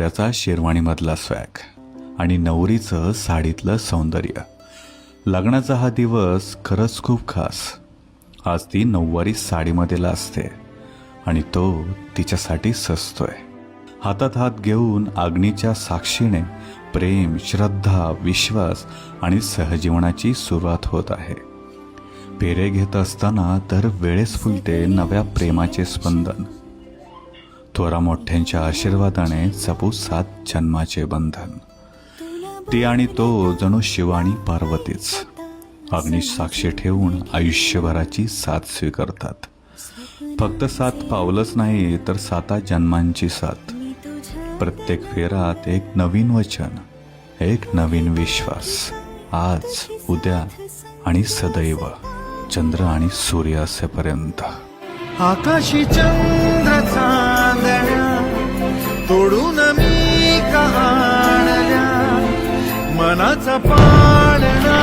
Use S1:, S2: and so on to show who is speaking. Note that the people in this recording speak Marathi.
S1: नवऱ्याचा शेरवाणीमधला स्वॅग आणि नवरीचं साडीतलं सौंदर्य. लग्नाचा हा दिवस खरंच खूप खास. आज ती नऊवारी साडीमध्ये असते आणि तो तिच्यासाठी सजतोय. हातात हात घेऊन अग्नीच्या साक्षीने प्रेम, श्रद्धा, विश्वास आणि सहजीवनाची सुरुवात होत आहे. पेरे घेत असताना तर वेळेस फुलते नव्या प्रेमाचे स्पंदन. थोरा मोठ्यांच्या आशीर्वादाने जपू 7 जन्माचे बंधन. ती आणि तो जणू शिव आणि पार्वतीच अग्नीश साक्षी ठेवून आयुष्यभराची साथ स्वीकारतात. फक्त 7 पावलंच नाही तर 7 जन्मांची साथ. प्रत्येक फेरात एक नवीन वचन, एक नवीन विश्वास. आज, उद्या आणि सदैव, चंद्र आणि सूर्य असेपर्यंत.
S2: आकाशी चंद्र चांदण्या तोडून मी कहाणल्या, मनाचा पाळणा